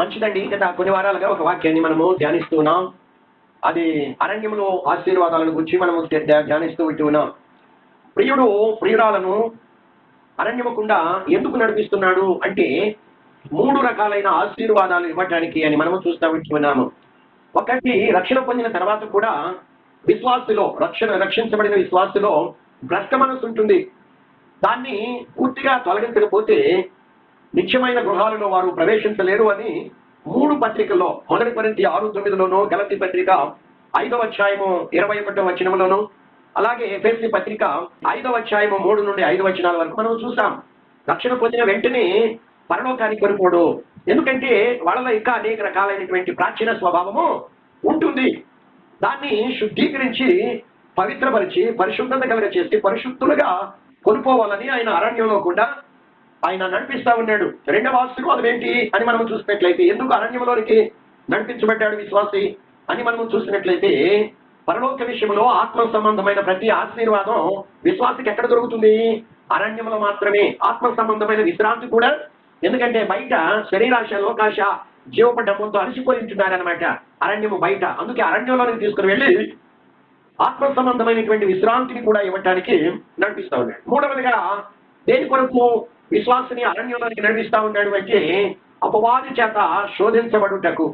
మంచిదండి. గత కొన్ని వారాలుగా ఒక వాక్యాన్ని మనము ధ్యానిస్తున్నాం. అది అరణ్యంలో ఆశీర్వాదాలను గురించి మనము ధ్యానిస్తూ ఉన్నాం. ప్రియుడు ప్రియురాలను అరణ్యమకుండా ఎందుకు నడిపిస్తున్నాడు అంటే 3 రకాలైన ఆశీర్వాదాలు ఇవ్వటానికి అని మనము ఉన్నాము. ఒకటి, రక్షణ పొందిన తర్వాత కూడా విశ్వాసులో రక్షించబడిన విశ్వాసులో భ్రష్ట మనసు ఉంటుంది. దాన్ని పూర్తిగా తొలగించకపోతే నిత్యమైన గృహాలలో వారు ప్రవేశించలేరు అని 3 పత్రికల్లో, 1 కొరింథీ 6:9లోను, గలతీ పత్రిక 5వ అధ్యాయము 21వ వచనంలోను, అలాగే ఎఫెసీ పత్రిక 5వ అధ్యాయము 3 నుండి 5 వచనాల వరకు మనం చూసాం. రక్షణ పొందిన వెంటనే పరలోకానికి కొనుకోడు. ఎందుకంటే వాళ్ళలో ఇంకా అనేక రకాలైనటువంటి ప్రాచీన స్వభావము ఉంటుంది. దాన్ని శుద్ధీకరించి పవిత్రపరిచి పరిశుద్ధత కలుగ చేసి పరిశుద్ధులుగా కొనుక్కోవాలని ఆయన అరణ్యంలో కూడా ఆయన నడిపిస్తా ఉన్నాడు. 2వ ఆశీర్వాదం ఏంటి అని మనం చూసినట్లయితే, ఎందుకు అరణ్యంలోనికి నడిపించబడ్డాడు విశ్వాసి అని మనం చూసినట్లయితే, పరలోక విషయంలో ఆత్మ సంబంధమైన ప్రతి ఆశీర్వాదం విశ్వాసికి ఎక్కడ దొరుకుతుంది? అరణ్యంలో మాత్రమే. ఆత్మ సంబంధమైన విశ్రాంతి కూడా, ఎందుకంటే బయట శరీరాశ లోకాశ జీవపడ్డంతో అలసిపోయి ఉంటున్నారనమాట అరణ్యము బయట. అందుకే అరణ్యంలోనికి తీసుకుని వెళ్ళి ఆత్మ సంబంధమైనటువంటి విశ్రాంతిని కూడా ఇవ్వటానికి నడిపిస్తా ఉన్నాడు. 3వదిగా దేని కొరకు విశ్వాసిని అరణ్యంలోనికి నడిపిస్తా ఉన్నాడు అంటే అపవాది చేత శోధించబడుటకు.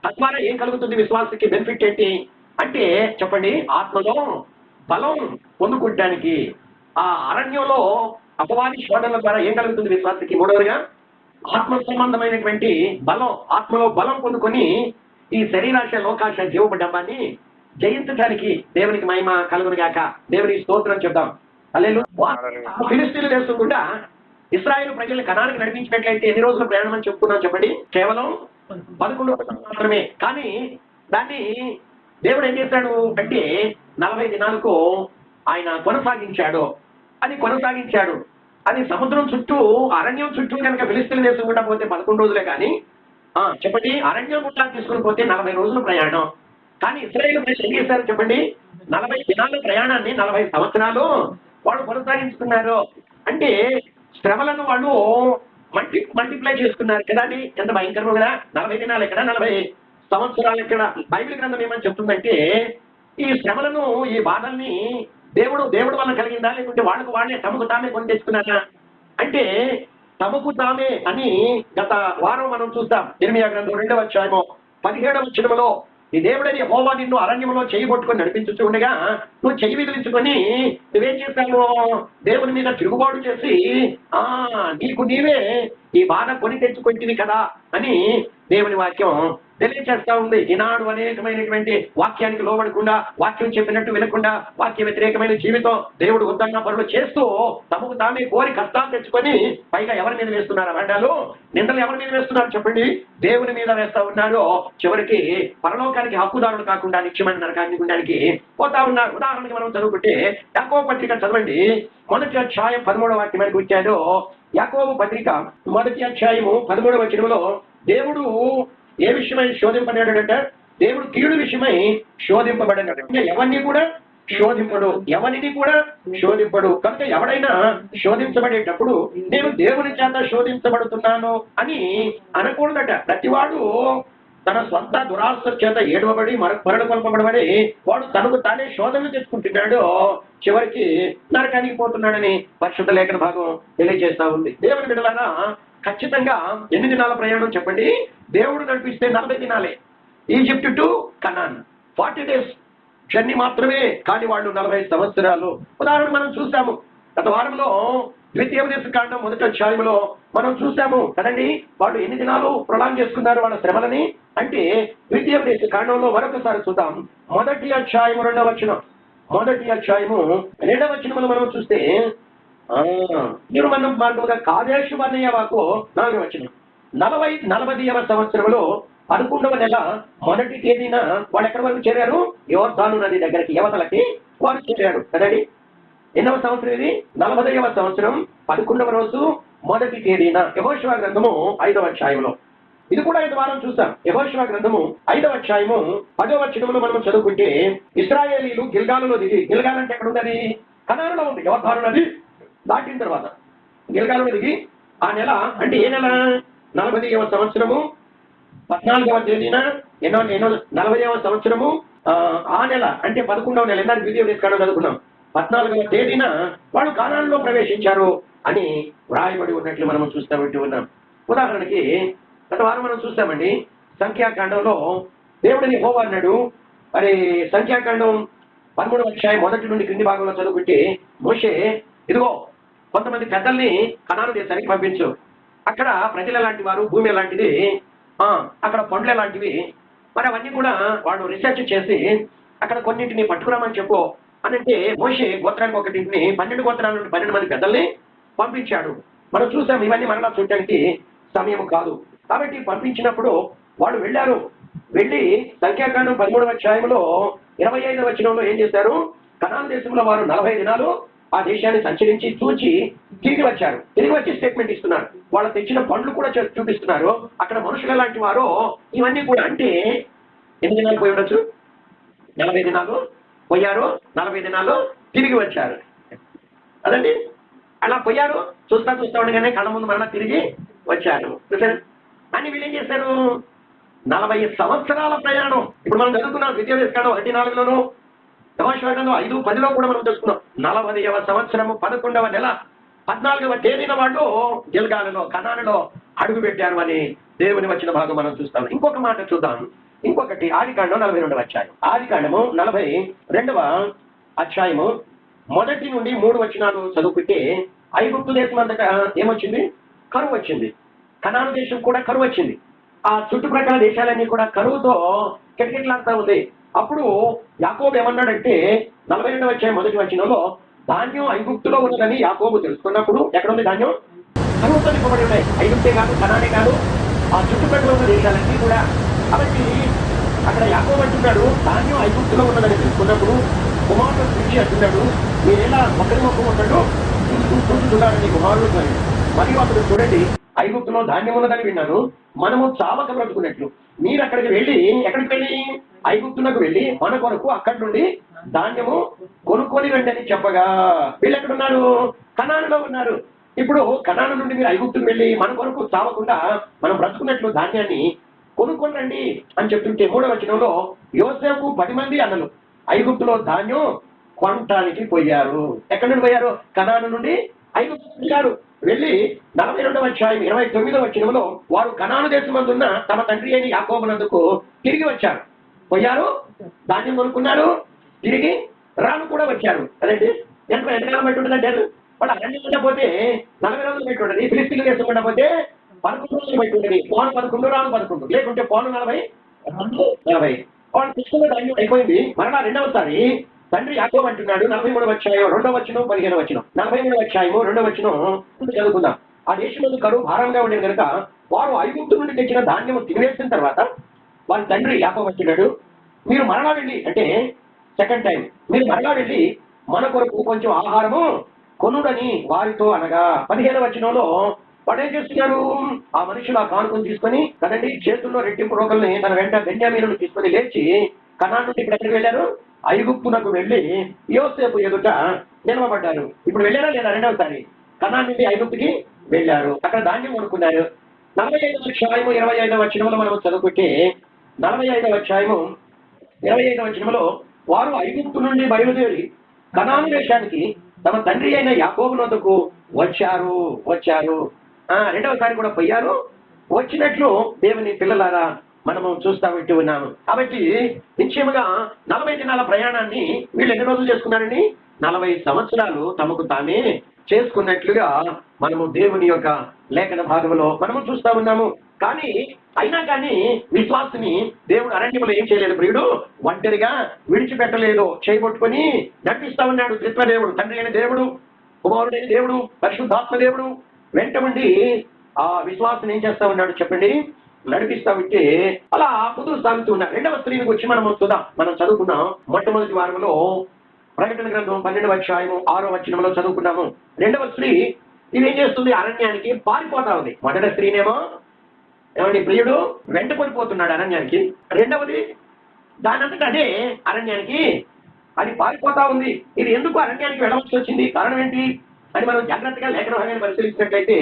తద్వారా ఏం కలుగుతుంది విశ్వాసికి బెనిఫిట్ ఏంటి అంటే చెప్పండి, ఆత్మలో బలం పొందుకుంటానికి. ఆ అరణ్యంలో అపవాది శోధనల ద్వారా ఏం కలుగుతుంది విశ్వాసికి? 3వదిగా ఆత్మ సంబంధమైనటువంటి బలం, ఆత్మలో బలం పొందుకొని ఈ శరీరాశ లోకాశ జీవపడ్డాన్ని జయించడానికి దేవునికి మహిమ కలుగును గాక. దేవునికి స్తోత్రం చెప్తాం. హల్లెలూయా. ఫిలిస్తీన్లు దేశంగుండా ఇశ్రాయేలు ప్రజల్ని కనానికి నడిపించినట్లయితే ఎన్ని రోజుల ప్రయాణం అని చెప్పుకున్నాం చెప్పండి? కేవలం 11 రోజులు మాత్రమే. కానీ దాన్ని దేవుడు ఏం చేశాడు అంటే 40 దినాలకు ఆయన కొనసాగించాడు. అది సముద్రం చుట్టూ, అరణ్యం చుట్టూ కనుక ఫిలిస్తీన్ల దేశం గుండా పోతే 11 రోజులే. కానీ చెప్పండి, అరణ్యం గుండా తీసుకుని పోతే 40 రోజుల ప్రయాణం. కానీ ఇశ్రాయేలు ప్రజలు ఏం చేశారు చెప్పండి? 40 దినాల ప్రయాణాన్ని 40 సంవత్సరాలు వాళ్ళు కొనసాగించుకున్నారు. అంటే శ్రమలను వాళ్ళు మల్టిప్లై చేసుకున్నారు కదా. అది ఎంత భయంకరమో కదా. 40 దినాలు ఎక్కడ, 40 సంవత్సరాలు ఎక్కడ? బైబిల్ గ్రంథం ఏమని చెప్తుందంటే ఈ శ్రమలను, ఈ బాధల్ని దేవుడు వల్ల కలిగిందా, లేకుంటే వాళ్ళే తమకు తామే కొని తెచ్చుకున్నారా అంటే తమకు తామే అని గత వారం మనం చూస్తాం. ఇర్మియా గ్రంథం 2వ అధ్యాయము 17వ వచనములో ఈ దేవుడని యెహోవా నిన్ను అరణ్యంలో చెయ్యి పట్టుకొని నడిపించుతూ ఉండగా నువ్వు చెయ్యి విదిలించుకొని నువ్వేం చేశావు? దేవుని మీద తిరుగుబాటు చేసి నీకు నీవే ఈ బాధ కొని తెచ్చుకుంటుంది కదా అని దేవుని వాక్యం తెలియచేస్తా ఉంది. ఈనాడు అనేకమైనటువంటి వాక్యానికి లోబడకుండా, వాక్యం చెప్పినట్టు వినకుండా, వాక్య వ్యతిరేకమైన జీవితం దేవుడు ఉద్దంగా పనులు చేస్తూ తమకు తామే కోరి కష్టాలు తెచ్చుకొని పైగా ఎవరి మీద వేస్తున్నారు అవండాలు, నిందలు ఎవరి మీద వేస్తున్నారు చెప్పండి? దేవుని మీద వేస్తా ఉన్నారు. చివరికి పరలోకానికి హక్కుదారులు కాకుండా నిత్యమైన నరకానికి ఉండడానికి పోతా ఉన్నారు. ఉదాహరణకి మనం చదువుకుంటే యాకోబు పత్రిక చదవండి. 1వ అధ్యాయం 13వ వాక్యం వరకు వచ్చాడు. యాకోబు పత్రిక 1వ అధ్యాయము 13వ వచనంలో దేవుడు ఏ విషయమై శోధింపబడ్డాడంట? దేవుడు కీడు విషయమై శోధింపబడ్డాడు. ఎవరిని కూడా శోధింపడు. కనుక ఎవడైనా శోధించబడేటప్పుడు నేను దేవుని చేత శోధించబడుతున్నాను అని అనకూడదట. ప్రతివాడు తన సొంత దురాశ చేత ఏడవబడి మరణ కొల్పబడి వాడు తనకు తానే శోధనలు తెచ్చుకుంటున్నాడు, చివరికి నరకానికి పోతున్నాడని పరిశుద్ధ లేఖన భాగం తెలియజేస్తా ఉంది. దేవుని బిడ్డలారా, ఖచ్చితంగా ఎన్ని దినాల ప్రయాణం చెప్పండి? దేవుడు నడిపిస్తే 40 దినాలే. Egypt to Canaan 40 days journey మాత్రమే. కానీ వాళ్ళు 40 సంవత్సరాలు. ఉదాహరణ మనం చూసాము గత వారంలో 2వ మొదటి అధ్యాయంలో మనం చూసాము కదండి. వాళ్ళు ఎన్ని దినాలు ప్రళాం చేసుకున్నారు వాళ్ళ శ్రమలని అంటే 2వ మరొకసారి చూద్దాం. 1వ అధ్యాయము 2వ వచనం. 1వ అధ్యాయము 2వ వచనంలో మనం చూస్తే మీరు మనం కాదేశు వరకు 4వ వచనం. 40వ సంవత్సరంలో 11వ నెల 1వ తేదీన వాళ్ళు ఎక్కడి వరకు చేరారు? యోర్దాను నది దగ్గరికి, యువతలకి వారు చేరారు కదండి. ఎన్నవ సంవత్సరం ఇది? 40వ సంవత్సరం 11వ రోజు 1వ తేదీన. యెహోషువ గ్రంథము 5వ అధ్యాయంలో ఇది కూడా 5 వారం చూస్తాం. యెహోషువ గ్రంథము 5వ అధ్యాయము 10వ వచనంలో మనం చదువుకుంటే ఇశ్రాయేలీలు గిల్గాలులో దిగి, గిల్గాల్ అంటే ఎక్కడ ఉన్నది? కనానులో ఉంది. యోర్దాను నది దాటిన తర్వాత గిల్గాలులో దిగి ఆ నెల అంటే ఏ నెల? 40వ సంవత్సరము 14వ తేదీన ఎన్నో 40వ సంవత్సరము ఆ నెల అంటే 11వ నెల ఎంత వీడియో తీసుకుని చదువుకున్నాం. 14వ తేదీన వాళ్ళు కానానులో ప్రవేశించారు అని వ్రాయబడి ఉన్నట్లు మనం చూస్తామంటూ ఉన్నాం. ఉదాహరణకి గత వారం మనం చూస్తామండి, సంఖ్యాకాండంలో దేవుడిని యెహోవా అన్నాడు. మరి సంఖ్యాకాండం 13వ అధ్యాయం మొదటి నుండి క్రింది భాగంలో చదువుకుంటే మోషే ఇదిగో కొంతమంది పెద్దల్ని కనాను దేశానికి పంపించు, అక్కడ ప్రజలు ఎలాంటి వారు, భూమి ఎలాంటిది, అక్కడ పండ్లు ఎలాంటివి, మరి అవన్నీ కూడా వాళ్ళు రీసెర్చ్ చేసి అక్కడ కొన్నింటిని పట్టుకురామని చెప్పు అని అంటే మోషే గోత్రానికి ఒకటింటిని 12 గోత్రాల నుండి 12 మంది పెద్దల్ని పంపించాడు. మనం చూసాం, ఇవన్నీ మరలా చూడటానికి సమయం కాదు. కాబట్టి పంపించినప్పుడు వాళ్ళు వెళ్ళారు. వెళ్ళి సంఖ్యాకాండం 13వ అధ్యాయంలో 25వ వచనంలో ఏం చేశారు, కనాను దేశంలో వారు 40 దినాలు ఆ దేశాన్ని సంచరించి చూచి తిరిగి వచ్చారు. తిరిగి వచ్చి స్టేట్మెంట్ ఇస్తున్నారు. వాళ్ళు తెచ్చిన పండ్లు కూడా చూపిస్తున్నారు. అక్కడ మనుషులు ఎలాంటి వారో ఇవన్నీ కూడా. అంటే ఎన్ని దినాలు పోయి ఉండొచ్చు? 40 దినాలు పోయారు, 40 దినాలు తిరిగి వచ్చారు అదండి. అలా పోయారు, చూస్తా ఉండగానే కళ్ళ ముందు మళ్ళా తిరిగి వచ్చారు అని వీళ్ళు ఏం చేశారు, 40 సంవత్సరాల ప్రయాణం. ఇప్పుడు మనం చదువుకున్నాం ద్వితీయోపదేశకాండం 1:4లోను, యెహోషువ 5:10లో కూడా మనం చదువుకున్నాం. 40వ సంవత్సరము 11వ నెల 14వ తేదీన వాళ్ళు గిల్గాలులో కనానులో అడుగు పెట్టారు అని దేవుని వచ్చిన భాగం మనం చూస్తాం. ఇంకొక మాట చూద్దాం. ఇంకొకటి ఆదికాండం 42వ అధ్యాయం. ఆదికాండము 42వ అధ్యాయము 1 నుండి 3 వచనాలు చదువుకుంటే ఐగుప్తు దేశం అంతటా ఏమొచ్చింది? కరువు వచ్చింది. కనాను దేశం కూడా కరువు వచ్చింది. ఆ చుట్టుప్రక్కల దేశాలన్నీ కూడా కరువుతో కిటకిటలాడుతూ ఉంది. అప్పుడు యాకోబు ఏమన్నాడంటే 42వ అధ్యాయం 1 వచనంలో ధాన్యం ఐగుప్తులో ఉన్నదని యాకోబు తెలుసుకున్నప్పుడు, ఎక్కడుంది ధాన్యం? కరువుతో నింపబడి ఉన్నాయి. ఐగుప్తే కాదు, కనానే కాదు, ఆ చుట్టుపక్కల ఉన్న దేశాలన్నీ కూడా. కాబట్టి అక్కడ యాకోబు అంటున్నాడు, ధాన్యం ఐగుప్తులో ఉన్నదని తెలుసుకున్నప్పుడు కుమారుడు పిలిచి అంటున్నాడు, మీరేలా ఒకరి మొక్క ఉంటాడు చూస్తున్నారని కుమారుడు. మరియు అప్పుడు చూడండి, ఐగుప్తులో ధాన్యం ఉన్నదని విన్నాను, మనము చావక బ్రతుకున్నట్లు మీరు అక్కడికి వెళ్ళి, ఎక్కడికి వెళ్ళి? ఐగుప్తులకు వెళ్ళి మన కొరకు అక్కడి నుండి ధాన్యము కొనుక్కొని రండి అని చెప్పగా, వీళ్ళు ఎక్కడున్నారు? కనానులో ఉన్నారు. ఇప్పుడు కనాను నుండి మీరు ఐగుప్తుకు వెళ్ళి మన కొరకు చావకుండా మనం బ్రతుకున్నట్లు ధాన్యాన్ని కొనుక్కొని రండి అని చెప్తుంటే 3వ వచనంలో యోసేపు 10 మంది అన్నలు ఐగుప్తులో ధాన్యం కొనటానికి పోయారు. ఎక్కడి నుండి పోయారు? కనాను నుండి ఐగుప్తు వెళ్ళారు. వెళ్ళి 42వ అధ్యాయం 29వ వచనంలో వారు కనాను దేశమందున్న తమ తండ్రి అయిన యాకోబునందుకు తిరిగి వచ్చారు. పోయారు, ధాన్యం కొనుక్కున్నారు, తిరిగి రాను కూడా వచ్చారు. అదేంటి ఎంతకాలం బట్టి ఉంటుందంటే వాళ్ళు అరణ్యం ఉండకపోతే 40 రోజులు బట్టి ఉంటుంది, ఫిలిస్తీన్లు దేశం ఉండకపోతే 11 రోజులు బట్టి ఉంటుంది. పోను 11, రాను 11, లేకుంటే పోను 40, 40. వాళ్ళు తీసుకున్న ధాన్యం అయిపోయింది. మరలా రెండవసారి తండ్రి యాకోబు అంటున్నాడు 43వ అధ్యాయం 2వ వచనం 15వ వచనం. 43వ అధ్యాయము 2వ వచనం చదువుకుందాం. ఆ దేశంలో కరువు భారంగా ఉండేది కనుక వారు ఐగుప్తు నుండి తెచ్చిన ధాన్యము తినివేసిన తర్వాత వారి తండ్రి యాకోబు అంటున్నాడు, మీరు మరలా వెళ్ళి, అంటే సెకండ్ టైం, మీరు మరలా వెళ్ళి మన కొరకు కొంచెం ఆహారము కొనుడని వారితో అనగా 15వ వచనంలో వాడు ఏం చేస్తున్నారు? ఆ మనుషులు ఆ కానుకను తీసుకొని కదండి చేతుల్లో రెట్టింపు రోకల్ని తన వెంట బెన్యామీనును తీసుకొని లేచి కనాను నుండి ఎక్కడికి వెళ్ళారు? ఐగుప్తునకు వెళ్ళి యోసేపు ఎదుట నిలవబడ్డారు. ఇప్పుడు వెళ్ళారా లేదా? రెండవసారి కనాను నుండి ఐగుప్తుకి వెళ్ళారు. అక్కడ ధాన్యం కొనుక్కున్నారు. 45వ అధ్యాయము 25వ వచనంలో మనం చదువుకుంటే 45వ అధ్యాయము 25వ వచనంలో వారు ఐగుప్తు నుండి బయలుదేరి కనాను దేశానికి తమ తండ్రి అయిన యాకోబు నొద్దకు వచ్చారు. రెండవసారి కూడా పోయారు. వచ్చినట్లు దేవుని పిల్లలారా మనము చూస్తా వింటూ ఉన్నాము. కాబట్టి నిశ్చయముగా 40 దినాల ప్రయాణాన్ని వీళ్ళు ఎన్ని రోజులు చేసుకున్నారని? 40 సంవత్సరాలు తమకు తామే చేసుకున్నట్లుగా మనము దేవుని యొక్క లేఖన భాగంలో మనము చూస్తా ఉన్నాము. అయినా కానీ విశ్వాసుని దేవుడు అరణ్యములో ఏం చేయలేదు. ప్రియుడు ఒంటరిగా విడిచిపెట్టలేదు, చేయబొట్టుకొని నడిపిస్తా ఉన్నాడు. త్రిత్వదేవుడు, తండ్రి అయిన దేవుడు, కుమారుడైన దేవుడు, పరిశుద్ధాత్మ దేవుడు వెంట ఉండి ఆ విశ్వాసుని ఏం చేస్తా ఉన్నాడు చెప్పండి? నడిపిస్తా ఉంటే అలా ముందుకు సాగుతూ ఉన్నారు. రెండవ స్త్రీని గురించి మనం చదువుకున్నాం. మొట్టమొదటి వారంలో ప్రకటన గ్రంథం 12వ అధ్యాయము 6వ వచనంలో చదువుకున్నాము. రెండవ స్త్రీ ఇదేం చేస్తుంది? అరణ్యానికి పారిపోతా ఉంది. మొదటి స్త్రీనేమో ఏమండి ప్రియుడు వెంటకొని పోతున్నాడు అరణ్యానికి. రెండవది దానంతట అదే అరణ్యానికి అది పారిపోతా ఉంది. ఇది ఎందుకు అరణ్యానికి వెళ్ళవలసి వచ్చింది? కారణం ఏంటి అని మనం జాగ్రత్తగా లేఖన భాగాన్ని పరిశీలించినట్లయితే,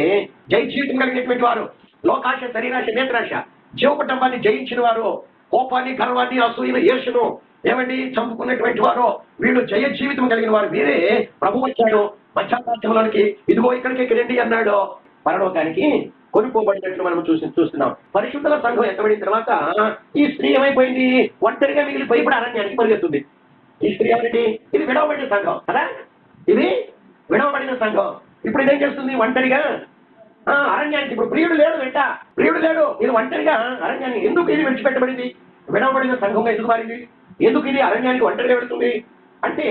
జై జీవితం కలిగినటువంటి వారు లోకాశ, శరీరాశ, నేత్రాశ జీవ కుటుంబాన్ని జయించిన వారు, కోపాన్ని, గర్వాన్ని, అసూయను, ఈర్ష్యను ఏమండి చంపుకున్నటువంటి వారు, వీళ్ళు జయ జీవితం కలిగిన వారు. వీరే ప్రభు వచ్చాడు మధ్యాకాశంలోనికి, ఇదిగో ఇక్కడికి రండి అన్నాడు, పరలోకానికి కొనుక్కోబడినట్లు మనం చూస్తున్నాం. పరిశుద్ధుల సంఘం ఎత్తబడిన తర్వాత ఈ స్త్రీ ఏమైపోయింది? ఒంటరిగా మిగిలిపోయి ఇప్పుడు అరణ్యానికి పరిగెత్తుంది. ఈ స్త్రీ ఏమిటి? ఇది విడవబడిన సంఘం కదా, ఇది విడవబడిన సంఘం. ఇప్పుడు ఇదేం చేస్తుంది? ఒంటరిగా అరణ్యానికి. ఇప్పుడు ప్రియుడు లేడు వెంట, ప్రియుడు లేడు, ఇది ఒంటరిగా అరణ్యాన్ని. ఎందుకు ఇది విడిచిపెట్టబడింది? విడవబడిన సంఘంగా ఎందుకు మారింది? ఎందుకు ఇది అరణ్యానికి ఒంటరిగా పెడుతుంది అంటే,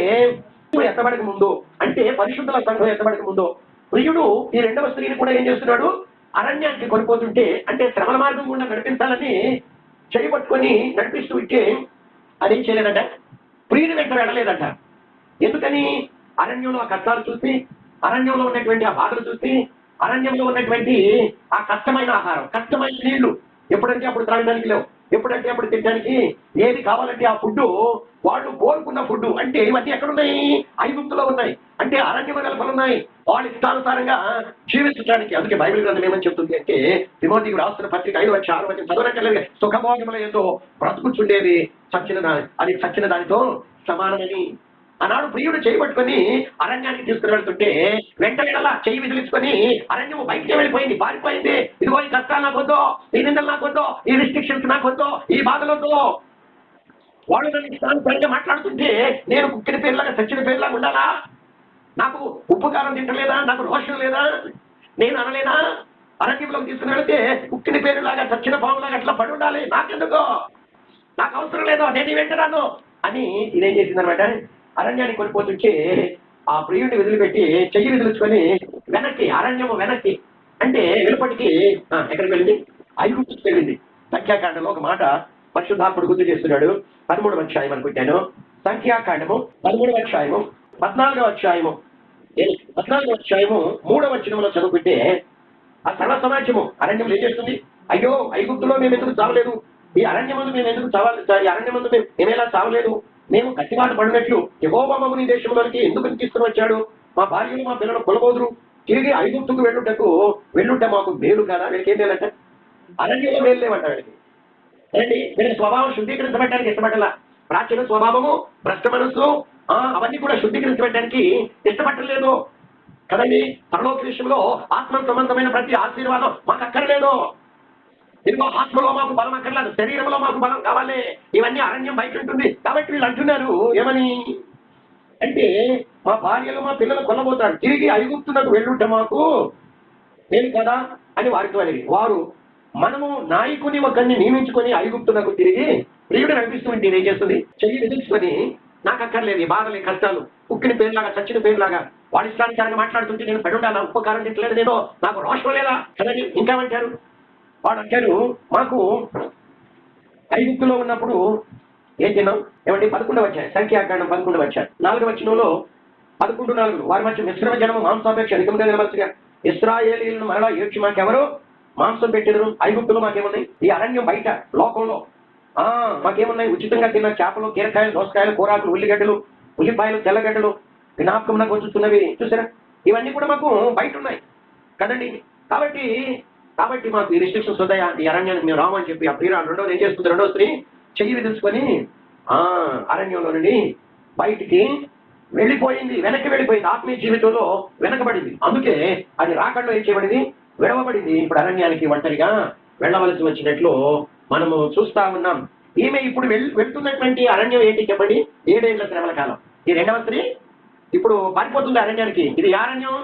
ఎత్తబడక ముందు, అంటే పరిశుద్ధుల సంఘం ఎత్తబడక ముందు ప్రియుడు ఈ రెండవ స్త్రీని కూడా ఏం చేస్తున్నాడు? అరణ్యానికి కొనిపోతుంటే, అంటే శ్రమల మార్గం గుండా నడిపించాలని చేయబట్టుకొని నడిపిస్తూ ఉంటే అదేం చేయలేదంట, ప్రియుని వెంట వెళ్ళలేదంట. ఎందుకని? అరణ్యంలో ఆ కష్టాలు చూసి, అరణ్యంలో ఉన్నటువంటి ఆ బాధలు చూసి, అరణ్యంలో ఉన్నటువంటి ఆ కష్టమైన ఆహారం, కష్టమైన నీళ్లు, ఎప్పుడంటే అప్పుడు త్రాగడానికి లేవు, ఎప్పుడంటే అప్పుడు తినడానికి, ఏది కావాలంటే ఆ ఫుడ్, వాళ్ళు కోరుకున్న ఫుడ్. అంటే ఇవన్నీ ఎక్కడున్నాయి? ఐగుప్తులో ఉన్నాయి. అంటే అరణ్య వెలుపలు ఉన్నాయి, వాళ్ళ ఇష్టానుసారంగా జీవించడానికి. అందుకే బైబిల్ గ్రంథం ఏమని చెప్తుంది అంటే, తిమోతికి రాస్తున్న పత్రిక 5:6 చదవనట్లేదు, సుఖభోగముల ఏదో బ్రతుకుచుండేది అది చచ్చిన దానితో సమానమని. ఆనాడు ప్రియుడు చేయబట్టుకొని అరణ్యానికి తీసుకుని వెళ్తుంటే వెంట వెళ్ళాలా, చెయ్యి విదిలించుకొని అరణ్యము బయటికి వెళ్ళిపోయింది, పారిపోయింది. ఇదిగో ఈ కష్టాలు నాకొద్దు, ఈ నిందలు నాకొద్దు, ఈ రిస్ట్రిక్షన్స్ నాకొద్దు, ఈ బాధలొద్దు. వాళ్ళు నన్ను ఇష్టానుసారంగా మాట్లాడుతుంటే నేను కుక్కిన పేరులాగా చచ్చిన పేరులాగా ఉండాలా? నాకు ఉప్పు కారం తింటలేదా? నాకు రోషం లేదా? నేను అనలేనా? అరణ్యంలోకి తీసుకుని వెళితే కుక్కిన పేరులాగా చచ్చిన పాములాగా అట్లా పడి ఉండాలి. నాకెందుకో, నాకు అవసరం లేదు, నేను వెంటరాను అని ఇదేం చేసిందనమాట. అరణ్యానికి కొనిపోతుంటే ఆ ప్రియుడిని వదిలిపెట్టి చెయ్యి విదిలించుకొని వెనక్కి, అరణ్యము వెనక్కి అంటే వెలుపటికి ఎక్కడికి వెళ్ళింది? ఐగుప్తుకి వెళ్ళింది. సంఖ్యాకాండంలో ఒక మాట పరిశుద్ధాత్ముడు గుర్తు చేస్తున్నాడు. 13వ అధ్యాయం అనుకుంటాను. సంఖ్యాకాండము 13వ అధ్యాయము 14వ అధ్యాయము 14వ అధ్యాయము 3వ వచనంలో చదువుకుంటే ఆ సర్వ సమాజము అరణ్యంలో ఏం చేస్తుంది? అయ్యో, ఐగుప్తులో మేము ఎందుకు చావలేదు, ఈ అరణ్యమందు మేము ఎందుకు చావాలి, ఈ అరణ్యమందు మేమేలా చావలేదు, మేము కట్టిమాట పడినట్లు యెహోవా మమ్మల్ని ఈ దేశంలోనికి ఎందుకు తీసుకుని వచ్చాడు? మా భార్యలు మా పిల్లలు కొలబోదురు, తిరిగి ఐగుప్తుకు వెళ్ళుంటే మాకు మేలు కదా. వీళ్ళకి ఏం లేదంట, అరణ్యంలో మేలు లేవంట. అండి, వీళ్ళకి స్వభావం శుద్ధీకరించబడడానికి ఇష్టపడాల. ప్రాచీన స్వభావము, భ్రష్ట మనస్సు అవన్నీ కూడా శుద్ధీకరించబడడానికి ఇష్టపడలేదు కదండి. పరలోక విషయంలో ఆత్మ సంబంధమైన ప్రతి ఆశీర్వాదం మాకు అక్కర్లేదు. ఇదిగో ఆత్మలో మాకు బలం అక్కర్లేదు, శరీరంలో మాకు బలం కావాలి. ఇవన్నీ అరణ్యం బయట ఉంటుంది. కాబట్టి వీళ్ళు అంటున్నారు ఏమని అంటే, మా భార్యలు మా పిల్లలు కొనబోతారు, తిరిగి ఐగుప్తునకు వెళ్ళుంటే మాకు నేను కదా అని వారితో అడిగి, వారు మనము నాయకుని ఒకరిని నియమించుకొని ఐగుప్తునకు తిరిగి ప్రియుడు నడిపిస్తుంటే ఏం చేస్తుంది? చెయ్యి విధించుకొని నాకు అక్కర్లేదు ఈ బాధలు, ఈ కష్టాలు, ఉక్కిన పేరులాగా చచ్చిన పేరులాగా వాళ్ళ ఇష్టానుసారంగా మాట్లాడుతుంటే నేను పడి ఉండాలా, ఉపకారం తిట్టలేదు నేను, నాకు రోషం లేదా కదండి. ఇంకేమంటారు వాడు? అంటారు మాకు ఐగుప్తులో ఉన్నప్పుడు ఏం తిన్నాం ఏమండి? 11వ అధ్యాయం, సంఖ్యాకాండం 11వ అధ్యాయం 4వ వచనంలో 11:4 వారి మధ్య మిశ్రమ జనము మాంసాపేక్ష అధికంగా నిలబడగా ఇశ్రాయేలీయులను మరలా ఏడ్చి మాకెవరు మాంసం పెట్టెదరు? ఐగుప్తులో మాకేమున్నాయి? ఈ అరణ్యం బయట లోకంలో మాకేమున్నాయి? ఉచితంగా తిన్న చేపలు, కీరకాయలు, దోసకాయలు, కూరాకులు, ఉల్లిగడ్డలు, ఉల్లిపాయలు, తెల్లగడ్డలు జ్ఞాపకం నాకు వచ్చుతున్నవి చూసారా? ఇవన్నీ కూడా మాకు బయట ఉన్నాయి కదండి. కాబట్టి మాకు ఈ రిస్ట్రిక్షన్స్ ఉన్నాయా? ఈ అరణ్యానికి మేము రామని చెప్పి ఆ ప్రియురాలు రెండోది ఏం చేస్తుంది? రెండో స్త్రీ చెయ్యి విధించుకొని అరణ్యంలో నుండి బయటికి వెళ్ళిపోయింది, వెనక్కి వెళ్ళిపోయింది. ఆత్మీయ జీవితంలో వెనకబడింది. అందుకే అది రాకడలో ఏం చేయబడింది? విడవబడింది. ఇప్పుడు అరణ్యానికి ఒంటరిగా వెళ్ళవలసి వచ్చినట్లు మనము చూస్తా ఉన్నాం. ఈమె ఇప్పుడు వెళ్తున్నటువంటి అరణ్యం ఏంటి చెప్పండి? 7 ఏళ్ల శ్రమల కాలం. ఈ రెండవ స్త్రీ ఇప్పుడు పారిపోతుంది అరణ్యానికి. ఇది అరణ్యం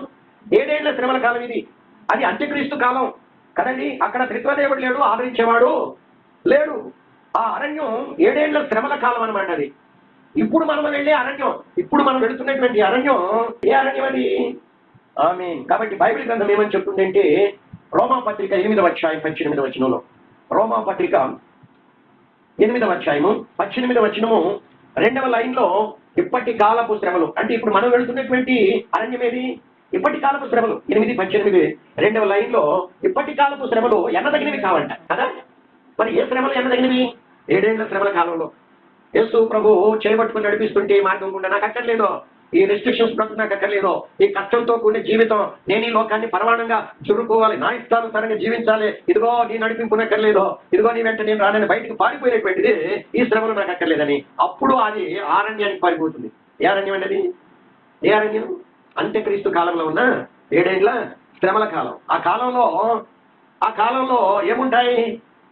7 ఏళ్ల శ్రమల కాలం. ఇది అది అంత్యక్రీస్తు కాలం కదండి. అక్కడ త్రిత్వదేవుడు లేడు, ఆదరించేవాడు లేడు. ఆ అరణ్యం 7 ఏళ్ల శ్రమల కాలం అనమాట. అది ఇప్పుడు మనం వెళ్ళే అరణ్యం, ఇప్పుడు మనం వెళుతున్నటువంటి అరణ్యం ఏ అరణ్యం అది? ఆమేన్. కాబట్టి బైబిల్ గ్రంథం ఏమని చెప్తుందంటే, రోమా పత్రిక 8వ అధ్యాయం 18వ వచనంలో, రోమా పత్రిక 8వ అధ్యాయము 18వ వచనము 2వ లైన్లో ఇప్పటి కాలపు శ్రమలు అంటే ఇప్పుడు మనం వెళుతున్నటువంటి అరణ్యం ఏది? ఇప్పటి కాలపు శ్రమలు 8:18 2వ లైన్లో ఇప్పటి కాలపు శ్రమలు ఎన్నదగినవి కావంట కదా. మరి ఏ శ్రమలు ఎన్నదగినవి? 7 ఏళ్ల శ్రమల కాలంలో యేసు ప్రభు చేయబట్టుకుని నడిపిస్తుంటే మార్గం గుండా నాకు అక్కర్లేదు, ఈ రెస్ట్రిక్షన్స్ బ్రతుకు నాకు అక్కర్లేదు, ఈ కష్టంతో కూడిన జీవితం, నేను ఈ లోకాన్ని పరమాణంగా చురుకోవాలి, నా ఇష్టానుసారంగా జీవించాలి, ఇదిగో నీ నడిపింపు అక్కర్లేదు, ఇదిగో నీ వెంట నేను రానని బయటకు పారిపోయినటువంటిది ఈ శ్రమలు నాకు అక్కర్లేదని, అప్పుడు అది ఆరణ్యానికి పారిపోతుంది. ఏ అరణ్యం అండి అది? ఏ అరణ్యం? అంత్యక్రీస్తు కాలంలో ఉన్న 7 ఏళ్ల శ్రమల కాలం. ఆ కాలంలో ఏముంటాయి?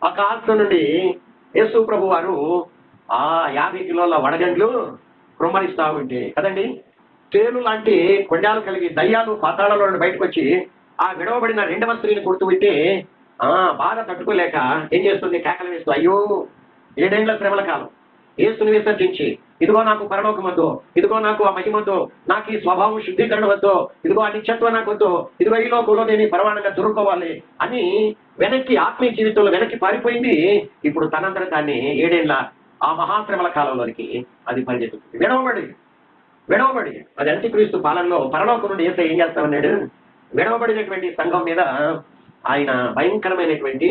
ఆ కాలం నుండి యేసు ప్రభు వారు ఆ 50 కిలోల వడగండ్లు కృమ్మరిస్తా ఉంటే కదండి, తేలు లాంటి కొండాలు కలిగి దయ్యాలు పాతాళంలో నుండి బయటకు వచ్చి ఆ విడవబడిన 2వ స్త్రీని కొడుతూ ఉంటే బాధ తట్టుకోలేక ఏం చేస్తుంది? కేకలు వేస్తూ, అయ్యో 7 ఏళ్ల శ్రమల కాలం, యేసుని విసర్జించి, ఇదిగో నాకు పరలోకం వద్దు, ఇదిగో నాకు ఆ మహిమ వద్దు, నాకు ఈ స్వభావం శుద్ధీకరణ వద్దు, ఇదిగో ఆ నిత్యత్వం నాకు వద్దు, ఇదిగో ఈ లోకంలో నేను పరమాణంగా దొరుకోవాలి అని వెనక్కి ఆత్మీయ జీవితంలో వెనక్కి పారిపోయింది. ఇప్పుడు తనంతర దాన్ని 7 ఏళ్ల ఆ మహాశ్రమల కాలంలోనికి అది పరిగెత్తుతుంది. విడవబడి అది అంత్యక్రీస్తు పాలనలో పరలోకం నుండి ఏం చేస్తామన్నాడు? విడవబడినటువంటి సంఘం మీద ఆయన భయంకరమైనటువంటి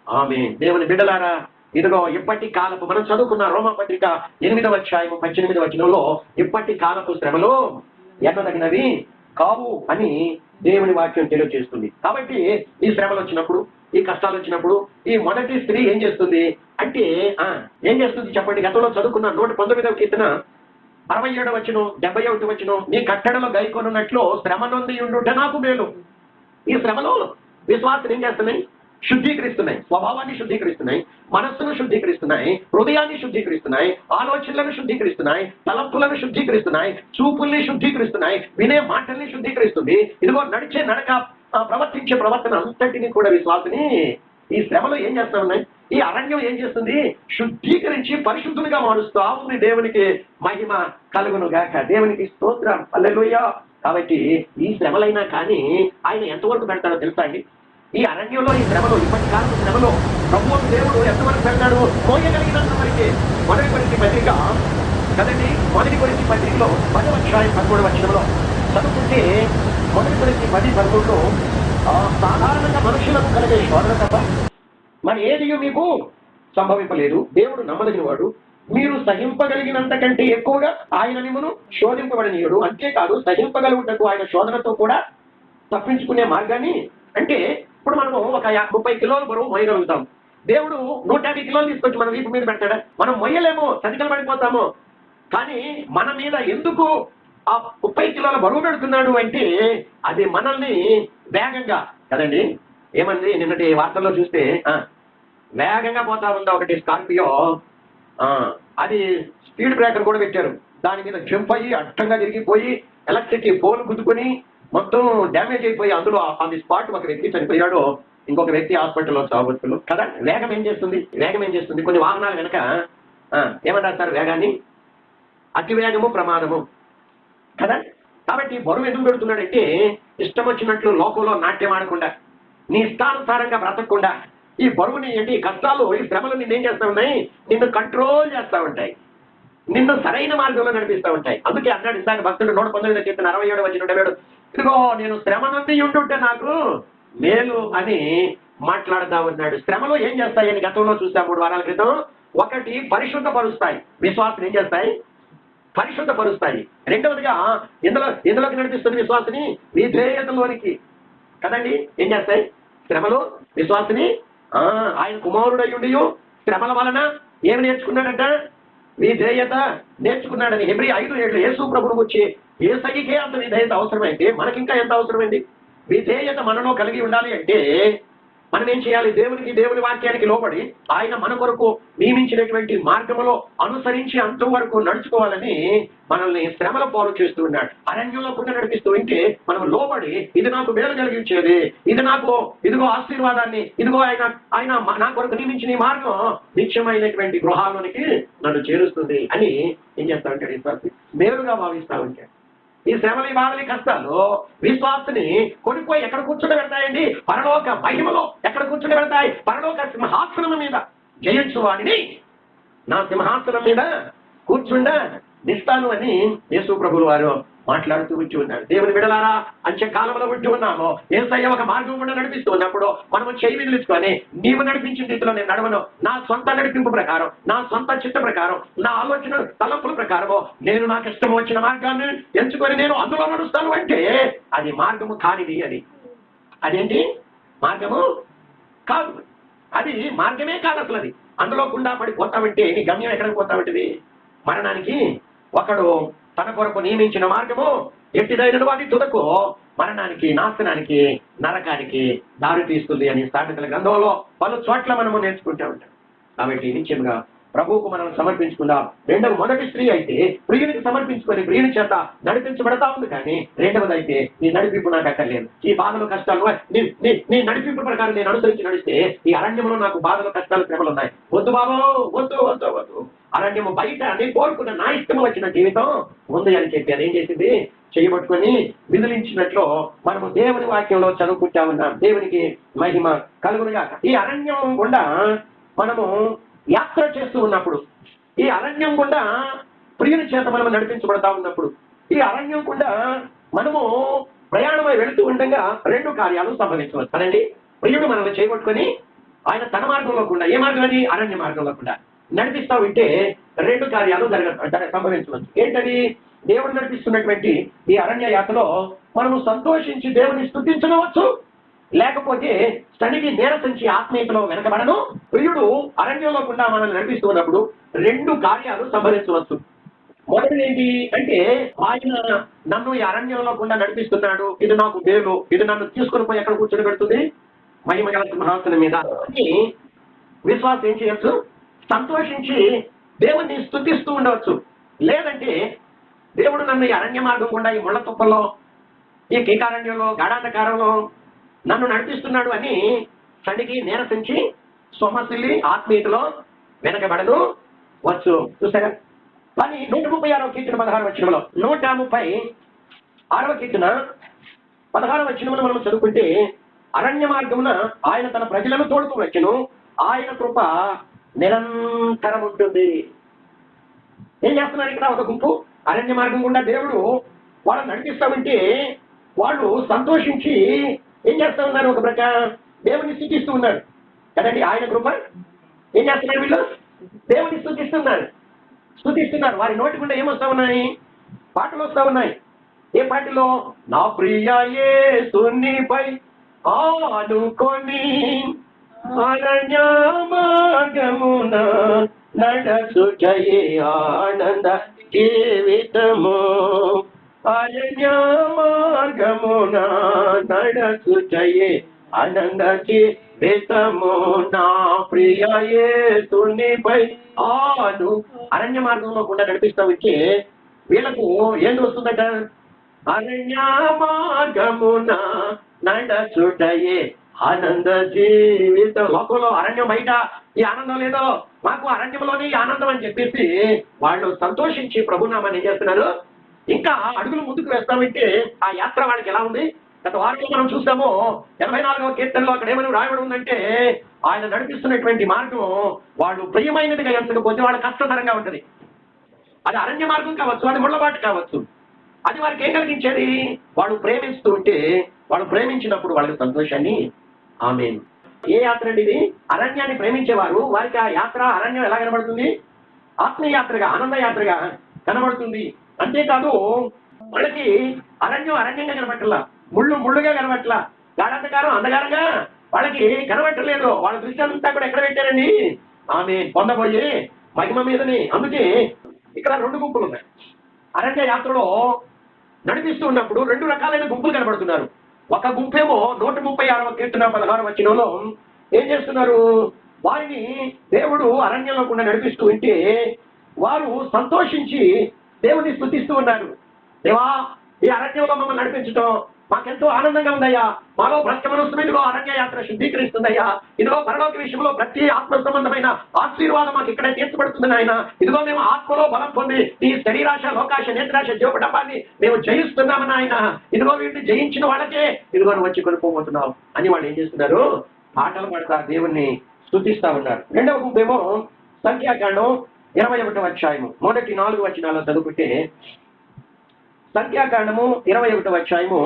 ఆమె దేవుని బిడ్డలారా, ఇదిగో ఇప్పటి కాలపు, మనం చదువుకున్న రోమపత్రిక 8వ అధ్యాయం 18వ వచనంలో ఇప్పటి కాలపు శ్రమలు ఎన్నదగినవి కావు అని దేవుని వాక్యం తెలియజేస్తుంది. కాబట్టి ఈ శ్రమలు వచ్చినప్పుడు, ఈ కష్టాలు వచ్చినప్పుడు ఈ మొదటి స్త్రీ ఏం చేస్తుంది అంటే ఏం చేస్తుంది చెప్పండి? గతంలో చదువుకున్న 119వ కీర్తన 67వ వచనం 71వ వచనం, నీ కట్టడలో గైకొనున్నట్లు శ్రమ నొంది ఉండుట నాకు మేలు. ఈ శ్రమలో విశ్వాసం ఏం చేస్తున్నాయి? శుద్ధీకరిస్తున్నాయి, స్వభావాన్ని శుద్ధీకరిస్తున్నాయి, మనస్సును శుద్ధీకరిస్తున్నాయి, హృదయాన్ని శుద్ధీకరిస్తున్నాయి, ఆలోచనలను శుద్ధీకరిస్తున్నాయి, తలంపులను శుద్ధీకరిస్తున్నాయి, చూపుల్ని శుద్ధీకరిస్తున్నాయి, వినే మాటల్ని శుద్ధీకరిస్తుంది. ఇదిగో నడిచే నడక, ప్రవర్తించే ప్రవర్తన అంతటిని కూడా విశ్వాసని ఈ శ్రమలో ఏం చేస్తా ఉన్నాయి? ఈ అరణ్యం ఏం చేస్తుంది? శుద్ధీకరించి పరిశుద్ధులుగా మారుస్తా ఉంది. దేవునికి మహిమ కలుగును గాక, దేవునికి స్తోత్రం, హల్లెలూయా. కాబట్టి ఈ శ్రమలైనా కానీ ఆయన ఎంతవరకు పెడతాడో తెలుసా అండి? ఈ అరణ్యంలో, ఈ శ్రమలో, ఇప్పటి కాలం శ్రమలో ప్రభువు దేవుడు ఎంతవరకు పెడతాడు? మోయగలిగినంత వరకే. మొదటి కొరింథీ పత్రిక కదండి, మొదటి కొరింథీ పత్రికలో 10వ అధ్యాయం 13వ వచనంలో చదువుకుంటే, మొదటి కొరింథీ 10:13లో సాధారణంగా మనుషులకు కలిగే శోధన తప్ప మరి ఏది మీకు సంభవింపలేదు, దేవుడు నమ్మదగిన వాడు, మీరు సహింపగలిగినంత కంటే ఎక్కువగా ఆయన మిమ్మును శోధింపబడనీయుడు, అంతేకాదు సహింపగలుగుటకు ఆయన శోధనతో కూడా తప్పించుకునే మార్గాన్ని, అంటే ఇప్పుడు మనము ఒక 30 కిలోల బరువు మోయగలుగుతాం, దేవుడు 150 కిలోలు తీసుకొచ్చి మన వీపు మీద పెడతాడా? మనం మొయ్యలేము, సతికలు పడిపోతాము. కానీ మన మీద ఎందుకు ఆ 30 కిలోల బరువు పెడుతున్నాడు అంటే అది మనల్ని వేగంగా కదండి. ఏమంది నిన్నటి వార్తల్లో చూస్తే వేగంగా పోతా ఉందా ఒకటి స్కార్పియో, అది స్పీడ్ బ్రేకర్ కూడా పెట్టారు, దాని మీద జంప్ అయ్యి అడ్డంగా తిరిగిపోయి ఎలక్ట్రిసిటీ పోల్ గుద్దుకొని మొత్తం డ్యామేజ్ అయిపోయి అందులో ఆన్ ది స్పాట్ ఒక వ్యక్తి చనిపోయాడు, ఇంకొక వ్యక్తి హాస్పిటల్లో చావుతులు కదా. వేగం ఏం చేస్తుంది? కొన్ని వాహనాలు వెనక ఏమంటారు సార్ వేగాన్ని? అతి వేగము ప్రమాదము కదా. కాబట్టి బరువు ఎందుకు పెడుతున్నాడంటే ఇష్టం వచ్చినట్లు లోకంలో నాట్యం ఆడకుండా, నీ ఇష్టానుసారంగా బ్రతకకుండా, ఈ బరువుని ఏంటి కష్టాలు, ఈ శ్రమలు నిన్ను ఏం చేస్తూ ఉన్నాయి? నిన్ను కంట్రోల్ చేస్తూ ఉంటాయి, నిన్ను సరైన మార్గంలో నడిపిస్తూ ఉంటాయి. అందుకే అన్నాడు ఇందాక భక్తుడు 119వ కీర్తన 67వ వచనం, ఇదిగో నేను శ్రమ నుండి ఉంటుంటే నాకు మేలు అని మాట్లాడుతూ ఉన్నాడు. శ్రమలు ఏం చేస్తాయని గతంలో చూసాం 3 వారాల క్రితం. ఒకటి, పరిశుద్ధపరుస్తాయి. విశ్వాసం ఏం చేస్తాయి? పరిశుద్ధపరుస్తాయి. రెండవదిగా ఎందులోకి నడిపిస్తుంది విశ్వాసని? విధేయతలోనికి కదండి. ఏం చేస్తాయి శ్రమలు? విశ్వాసని ఆయన కుమారుడయ్యుండి శ్రమల వలన ఏమి నేర్చుకున్నాడంట? విధేయత నేర్చుకున్నాడని. హెబ్రీ 5:7 యేసు ప్రభువుకు వచ్చి యేసయ్యకే అంత విధేయత అవసరమైతే మనకింకా ఎంత అవసరమైంది? విధేయత మనలో కలిగి ఉండాలి అంటే మనం ఏం చేయాలి? దేవుని వాక్యానికి లోబడి ఆయన మన కొరకు నియమించినటువంటి మార్గంలో అనుసరించి అంతవరకు నడుచుకోవాలని మనల్ని శ్రమల పాలు చేస్తూ ఉన్నాడు. అరణ్యంలో కూడా నడిపిస్తూ ఉంటే మనం లోబడి, ఇది నాకు మేలు కలిగించేది, ఇది నాకు ఇదిగో ఆశీర్వాదాన్ని, ఇదిగో ఆయన నా కొరకు నియమించిన ఈ మార్గం నిత్యమైనటువంటి గృహాలోనికి నన్ను చేరుస్తుంది అని ఏం చేస్తా ఉంటాడు? మేలుగా భావిస్తా ఉంటాడు. ఈ శ్రమలు, బాధలు, కష్టాలు విశ్వాసని కొనిపోయి ఎక్కడ కూర్చుని పెడతాయండి? పరలోక మహిమలో ఎక్కడ కూర్చుని పెడతాయి? పరలోక సింహాసనం మీద జయించు వాడిని నా సింహాసనం మీద కూర్చుండా నిస్తాను అని యేసు ప్రభువు వారు మాట్లాడుతూ వచ్చి ఉన్నాడు. దేవుని విడలారా అంచె కాలంలో ఉంటూ ఉన్నాము. యేసయ్య ఒక మార్గం కూడా నడిపిస్తూ ఉన్నప్పుడు మనము చేయి విదిలించుకొని, నీవు నడిపించిన రీతిలో నేను నడవను, నా సొంత నడిపింపు ప్రకారం, నా సొంత చిత్త ప్రకారం, నా ఆలోచన తలంపుల ప్రకారము నేను నాకు ఇష్టం వచ్చిన మార్గాన్ని ఎంచుకొని నేను అందులో నడుస్తాను అంటే అది మార్గము కానిది. అదేంటి మార్గము కాదు, అది మార్గమే కాదు అసలు. అది అందులో గుండా పడిపోతామంటే నీ గమ్యం ఎక్కడికి పోతామంటది? మరణానికి. ఒకడు తన కొరకు నియమించిన మార్గము ఎట్టిదైన వాటి తుదకు మరణానికి, నాశనానికి, నరకానికి దారి తీస్తుంది అని సామెతల గ్రంథంలో పలు చోట్ల మనము నేర్చుకుంటూ ఉంటాం. కాబట్టి నిత్యంగా ప్రభువుకు మనం సమర్పించుకుందాం. మొదటి స్త్రీ అయితే ప్రియునికి సమర్పించుకొని ప్రియుని చేత నడిపించబడతా ఉంది. కానీ రెండవది అయితే నీ నడిపింపు నాకు అక్కర్లేదు, ఈ బాధలు కష్టాలు నీ నడిపింపు ప్రకారం నేను అనుసరించి నడిస్తే ఈ అరణ్యంలో నాకు బాధలు కష్టాలు శ్రమలు ఉన్నాయి. వద్దు బాబు, వద్దు వద్దు వద్దు. అరణ్యము బయట నేను కోరుకున్న నా ఇష్టం వచ్చిన జీవితం ఉంది అని చెప్పి అదేం చేసింది? చేయబట్టుకొని విదిలించినట్లు మనము దేవుని వాక్యంలో చదువుకుంటా ఉన్నాం. దేవునికి మహిమ కలుగునుగా. ఈ అరణ్యం గుండా మనము యాత్ర చేస్తూ ఉన్నప్పుడు, ఈ అరణ్యం గుండా ప్రియుని చేత మనము నడిపించబడతా ఉన్నప్పుడు, ఈ అరణ్యం గుండా మనము ప్రయాణమై వెళుతూ ఉండగా రెండు కార్యాలు సంభవించవచ్చు కదండి. ప్రియుడు మనల్ని చేయబట్టుకొని ఆయన తన మార్గంలో కూడా, ఏ మార్గం అది? అరణ్య మార్గంలో కూడా నడిపిస్తా ఉంటే రెండు కార్యాలు సంభవించవచ్చు. ఏంటది? దేవుడు నడిపిస్తున్నటువంటి ఈ అరణ్య యాత్రలో మనము సంతోషించి దేవుని స్తుతించవచ్చు, లేకపోతే తనకి నీరసించి ఆత్మీయతలో వెనకబడను. ప్రియుడు అరణ్యంలో గుండా మనల్ని నడిపిస్తున్నప్పుడు రెండు కార్యాలు సంభవించవచ్చు. మొదటిది ఏంటి అంటే, ఆయన నన్ను ఈ అరణ్యంలో గుండా నడిపిస్తున్నాడు, ఇది నాకు మేలు, ఇది నన్ను తీసుకుని పోయి ఎక్కడ కూర్చొని పెడుతుంది? మహిమగల సింహాసనం మీద. విశ్వాసం ఏం చేయొచ్చు? సంతోషించి దేవుణ్ణి స్తుతిస్తూ ఉండవచ్చు. లేదంటే దేవుడు నన్ను ఈ అరణ్య మార్గం గుండా, ఈ ముళ్ళ తుప్పల్లో, ఈ కీకారణ్యంలో, గాఢాంధకారంలో నన్ను నడిపిస్తున్నాడు అని చడికి నీరసించి సొమ్మసిల్లి ఆత్మీయతలో వెనకబడను వచ్చు. చూసారా? కానీ 136వ కీర్తన 16వ వచనంలో, 136వ కీర్తన 16వ వచనంలో మనం చదువుకుంటే, అరణ్య మార్గమున ఆయన తన ప్రజలను తోడుతూ వచ్చును, ఆయన కృప నిరంతరం ఉంటుంది. ఏం చేస్తున్నారు ఇక్కడ? ఒక గుంపు అరణ్య మార్గం గుండా దేవుడు వాళ్ళని నడిపిస్తా ఉంటే వాళ్ళు సంతోషించి ఏం చేస్తూ ఉన్నారు? ఒక ప్రకారం దేవుని స్తుతిస్తూ ఉన్నారు కదండి. ఆయన కృప ఏం చేస్తున్నారు? వీళ్ళు దేవుని స్తుతిస్తున్నారు. వారి నోటి గుండా ఏమొస్తా ఉన్నాయి? పాటలు వస్తా ఉన్నాయి. ఏ పాటలో? నా ప్రియ యేసునిపై ఆనుకొని అరణ్య మార్గమున నడచుటయే ఆనంద జీవితము, అరణ్య మార్గమున నడచుటయే ఆనంద జీవితము, నా ప్రియ యేసునిపై ఆను. అరణ్య మార్గంలో కూడా నడిపిస్తా వచ్చి వీళ్ళకు ఏంటి వస్తుందట? అరణ్య మార్గమున నడచుటయే ఆనంద జీవితం. లోకంలో అరణ్యం బయట ఈ ఆనందం లేదో, మాకు అరణ్యంలోనే ఈ ఆనందం అని చెప్పేసి వాళ్ళు సంతోషించి ప్రభునామాన్ని ఏం చేస్తున్నారు? ఇంకా అడుగులు ముందుకు వేస్తామంటే ఆ యాత్ర వాళ్ళకి ఎలా ఉంది? గత వారంలో మనం చూస్తాము 84వ కీర్తనలో అక్కడ ఏమని రాయబడి ఉందంటే, ఆయన నడిపిస్తున్నటువంటి మార్గం వాళ్ళు ప్రియమైనదిగా ఎంచకపోతే వాళ్ళ కష్టతరంగా ఉంటుంది. అది అరణ్య మార్గం కావచ్చు, అది ముళ్ళబాటు కావచ్చు. అది వారికి ఏం కలిగించేది? వాళ్ళు ప్రేమిస్తూ ఉంటే, వాళ్ళు ప్రేమించినప్పుడు వాళ్ళకి సంతోషాన్ని. ఆమేన్. ఏ యాత్ర అండి ఇది? అరణ్యాన్ని ప్రేమించేవారు వారికి ఆ యాత్ర అరణ్యం ఎలా కనబడుతుంది? ఆత్మీయ యాత్రగా, ఆనంద యాత్రగా కనబడుతుంది. అంతేకాదు వాళ్ళకి అరణ్యం అరణ్యంగా కనబట్టలా, ముళ్ళుగా కనబట్టలా, గాఢాంధకారం అంధకారంగా వాళ్ళకి కనబట్టలేదు. వాళ్ళ దృష్టి అంతా కూడా ఎక్కడ పెట్టారండి? ఆమె పొందబోయే మహిమ మీదని. అందుకే ఇక్కడ రెండు గుంపులు ఉన్నాయి. అరణ్య యాత్రలో నడిపిస్తూ ఉన్నప్పుడు రెండు రకాలైన గుంపులు కనబడుతున్నారు. ఒక గుంపేమో 136వ కీర్తన 16వ వచనంలో ఏం చేస్తున్నారు? వారిని దేవుడు అరణ్యంలో కూడా నడిపిస్తూ ఉంటే వారు సంతోషించి దేవుని స్తుతిస్తూ ఉన్నారు. దేవా, ఈ అరణ్యంలో మమ్మల్ని నడిపించడం మాకెంతో ఆనందంగా ఉందయ్యా. మాలో భ్రష్ట మనస్సును ఇదిగో అరణ్య యాత్ర శుద్ధీకరిస్తుందయ్యా. ఇదిగో పరలోక విషయంలో ప్రతి ఆత్మ సంబంధమైన ఆశీర్వాదం మాకు ఇక్కడే తీర్చబడుతుంది ఆయన. ఇదిగో మేము ఆత్మలో బలం పొంది ఈ శరీరాశ, లోకాశ, నేత్రాశ, జీవపటపాన్ని మేము జయిస్తున్నామని ఆయన. ఇదిగో వీటిని జయించిన వాళ్ళకే ఇదిగో వచ్చి కొనుక్కోబోతున్నాం అని వాళ్ళు ఏం చేస్తున్నారు? పాటలు పాడతారు, దేవుణ్ణి స్తుతిస్తా ఉన్నారు. రెండవ గుంపేమో సంఖ్యాకాండం 21వ అధ్యాయము మొదటి 4 వచనాలు చదువుకుంటే, సంఖ్యాకాండము 21వ అధ్యాయము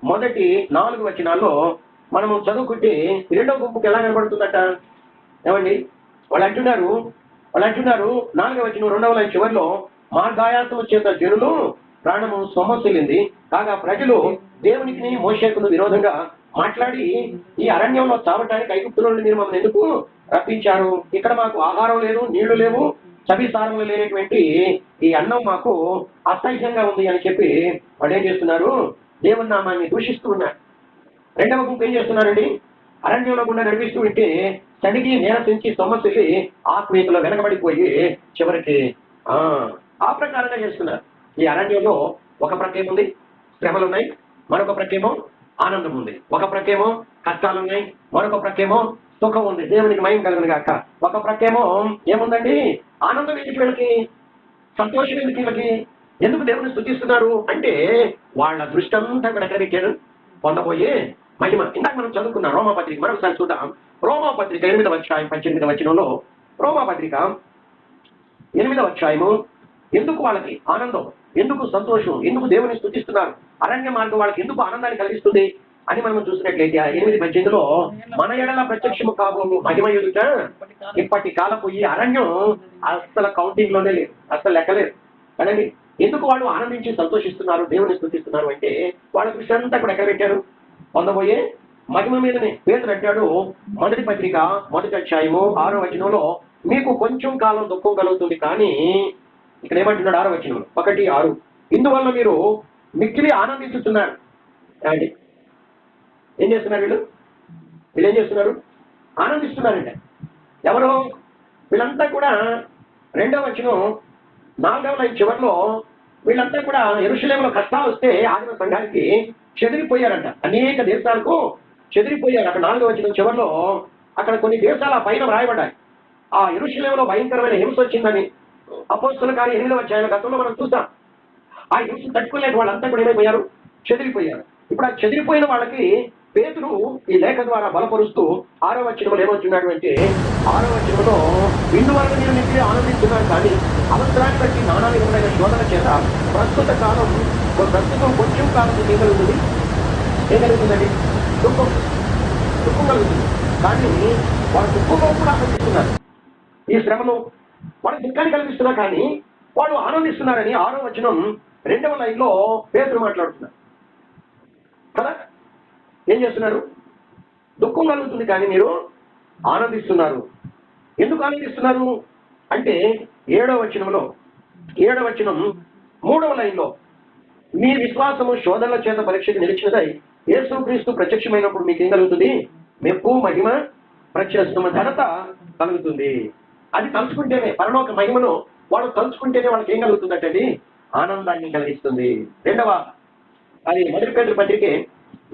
మొదటి 4 వచనాల్లో మనము చదువుకుంటే రెండో గుంపుకి ఎలా కనబడుతుందట? ఏమండి, వాళ్ళు అంటున్నారు 4వ వచనం 2వ లైన్ చివరిలో, మార్గాయాసము చేత జనులు ప్రాణము సొమ్మసిల్లింది కాగా ప్రజలు దేవునికి మోషేకును విరోధంగా మాట్లాడి, ఈ అరణ్యంలో చావటానికి ఐగుప్తుల నుండి మీరు మమ్మల్ని ఎందుకు రప్పించారు? ఇక్కడ మాకు ఆహారం లేదు, నీళ్లు లేవు, చవిసారములు లేనటువంటి ఈ అన్నం మాకు అసహ్యంగా ఉంది అని చెప్పి వాళ్ళు ఏం చేస్తున్నారు? దేవుని నామాన్ని దూషిస్తూ ఉన్నారు. రెండవ గుంపు ఏం చేస్తున్నారండి? అరణ్యంలో గుండా నడిపిస్తూ ఉంటే చడికి నీరసించి సొమ్మసిల్లి ఆత్మీయతలో వెనకబడిపోయి చివరికి ఆ ప్రకారంగా చేస్తున్నారు. ఈ అరణ్యంలో ఒక ప్రక్కేముంది, శ్రమలు ఉన్నాయి, మరొక ప్రక్కేమో ఆనందం ఉంది, ఒక ప్రక్కేమో కష్టాలు ఉన్నాయి, మరొక ప్రక్కేమో సుఖం ఉంది. దేవునికి మహిమ కలుగును గాక. ఒక ప్రక్కేమో ఏముందండి? ఆనందం ఎందుకు వీళ్ళకి, సంతోషం ఎందుకు వీళ్ళకి? ఎందుకు దేవుని స్తుతిస్తున్నారు అంటే వాళ్ళ దృష్టి అంతా కూడా ఎక్కడ పెట్టారు? పొందబోయే మహిమ. ఇందాక మనం చదువుకున్నాం రోమాపత్రిక, మరొకసారి చూద్దాం. రోమాపత్రిక 8వ అధ్యాయం 18వ వచనంలో, రోమాపత్రిక 8వ అధ్యాయము, ఎందుకు వాళ్ళకి ఆనందం, ఎందుకు సంతోషం, ఎందుకు దేవుని స్తుతిస్తున్నారు, అరణ్య మార్గం వాళ్ళకి ఎందుకు ఆనందాన్ని కలిగిస్తుంది అని మనం చూసినట్లయితే 8:18లో, మన ఎడల ప్రత్యక్షము కాబోలు మహిమ ఎదుట ఇప్పటి కాలపు ఈ అరణ్యం అసలు కౌంటింగ్ లోనే లేదు, అసలు లెక్కలేదు కదండి. ఎందుకు వాళ్ళు ఆనందించి సంతోషిస్తున్నారు, దేవుని స్తుతిస్తున్నారు అంటే వాళ్ళ దృష్టి అంతా కూడా ఎక్కడ పెట్టారు? పొందబోయే మహిమ మీదనే. పేతురు అంటాడు మొదటి పత్రిక 1వ అధ్యాయము 6వ వచనంలో, మీకు కొంచెం కాలం దుఃఖం కలుగుతుంది కానీ, ఇక్కడ ఏమంటున్నాడు 6వ వచనంలో 1:6, ఇందువల్ల మీరు మిక్కిలి ఆనందిస్తున్నారు. అండి ఏం చేస్తున్నారు వీళ్ళు ఏం చేస్తున్నారు? ఆనందిస్తున్నారంట. ఎవరు వీళ్ళంతా కూడా? 2వ వచనం 4వ లైన్ చివరిలో, వీళ్ళంతా కూడా యెరూషలేములో కష్టాలు వస్తే ఆదిమ సంఘానికి చెదిరిపోయారంట, అనేక దేశాలకు చెదిరిపోయారు. అక్కడ 4వ వచనం చివరిలో అక్కడ కొన్ని దేశాల పైన వ్రాయబడ్డాయి. ఆ యెరూషలేములో భయంకరమైన హింస వచ్చిందని అపోస్తలుల కార్యం 8వ అధ్యాయంలో గతంలో మనం చూసాం. ఆ హింస తట్టుకోలేక వాళ్ళంతా కూడా ఏమైపోయారు? చెదిరిపోయారు. ఇప్పుడు ఆ చెదిరిపోయిన వాళ్ళకి పేతురు ఈ లేఖ ద్వారా బలపరుస్తూ 6వ వచనంలో ఏమవుతున్నాడు అంటే, 6వ వచనంలో, ఇందువల్ల మీరు మిగిలి ఆనందిస్తున్నారు కానీ అవసరాన్ని బట్టి నానా విధమైన శోధన చేత ప్రస్తుతం కొంచెం కాలం ఏం కలుగుతుందండి? దుఃఖం కలుగుతుంది. కానీ వాళ్ళు దుఃఖంలో కూడా ఆనందిస్తున్నారు. ఈ శ్రమలో వాళ్ళు దుఃఖాన్ని కలిగిస్తున్నారు కానీ వాళ్ళు ఆనందిస్తున్నారని 6వ వచనం 2వ లైన్లో పేతురు మాట్లాడుతున్నారు కదా. ఏం చేస్తున్నారు? దుఃఖం కలుగుతుంది కానీ మీరు ఆనందిస్తున్నారు. ఎందుకు ఆనందిస్తున్నారు అంటే 7వ వచనంలో 3వ లైన్లో, మీ విశ్వాసము శోధనల చేత పరీక్షకు నిలిచినదై యేసుక్రీస్తు ప్రత్యక్షమైనప్పుడు మీకేం కలుగుతుంది? మెప్పు, మహిమ, ప్రత్యక్షమ, ఘనత కలుగుతుంది. అది తలుచుకుంటేనే, పరలోక మహిమను వాడు తలుచుకుంటేనే వాళ్ళకి ఏం కలుగుతుందంటే ఆనందాన్ని కలిగిస్తుంది. అది మొదటి పేతురు పత్రికే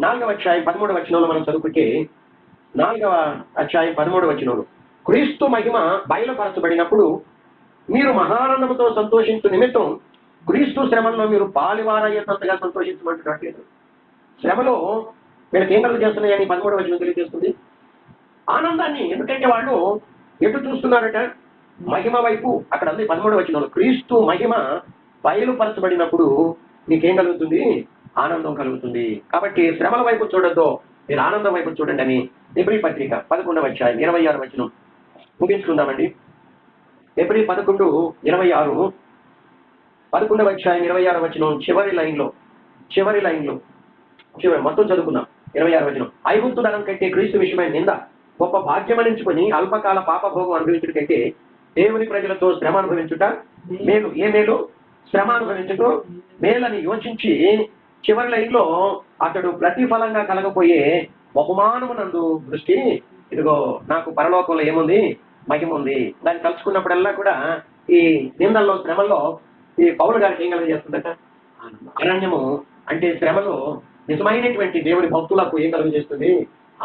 4వ అధ్యాయం 13వ వచనంలో మనం చదువుకుంటే, 4వ అధ్యాయం 13వ వచనంలో, క్రీస్తు మహిమ బయలుపరచబడినప్పుడు మీరు మహానందముతో సంతోషించు నిమిత్తం క్రీస్తు శ్రమల్లో మీరు పాలివారయ్యేంతగా సంతోషించమంటున్నట్లేదు. శ్రమలో వీళ్ళకి ఏం కలుగు చేస్తున్నాయని 13వ వచనం తెలియజేస్తుంది ఆనందాన్ని. ఎందుకంటే వాళ్ళు ఎటు చూస్తున్నారట? మహిమ వైపు. అక్కడ ఉంది 13వ వచనంలో, క్రీస్తు మహిమ బయలుపరచబడినప్పుడు మీకేం కలుగుతుంది? ఆనందం కలుగుతుంది. కాబట్టి శ్రమల వైపు చూడొద్దు, మీరు ఆనందం వైపు చూడండి అని ఎబ్రీ పత్రిక 11వ అధ్యాయం 26వ వచనం ముగించుకుందామండి. ఎబ్రీ 11:26, 11వ అధ్యాయం 26వ వచనం చివరి లైన్లో మొత్తం చదువుకుందాం. 26వ వచనం, ఐగుప్తు ధనం కంటే క్రీస్తు విషయమైన నింద గొప్ప భాగ్యమనించుకొని అల్పకాల పాపభోగం అనుభవించుట కంటే దేవుని ప్రజలతో శ్రమ అనుభవించుట మేలు. ఏ మేలు? శ్రమ అనుభవించుట మేలని యోచించి చివరి లైన్లో, అతడు ప్రతిఫలంగా కలగపోయే బహుమానమునందు దృష్టి, ఇదిగో నాకు పరలోకంలో ఏముంది? మహిమ ఉంది. దాన్ని తలుచుకున్నప్పుడల్లా కూడా ఈ నిందల్లో, శ్రమల్లో ఈ పౌలు గారికి ఏం కలుగజేస్తుందట? అరణ్యము అంటే శ్రమలో నిజమైనటువంటి దేవుని భక్తులకు ఏం కలుగజేస్తుంది?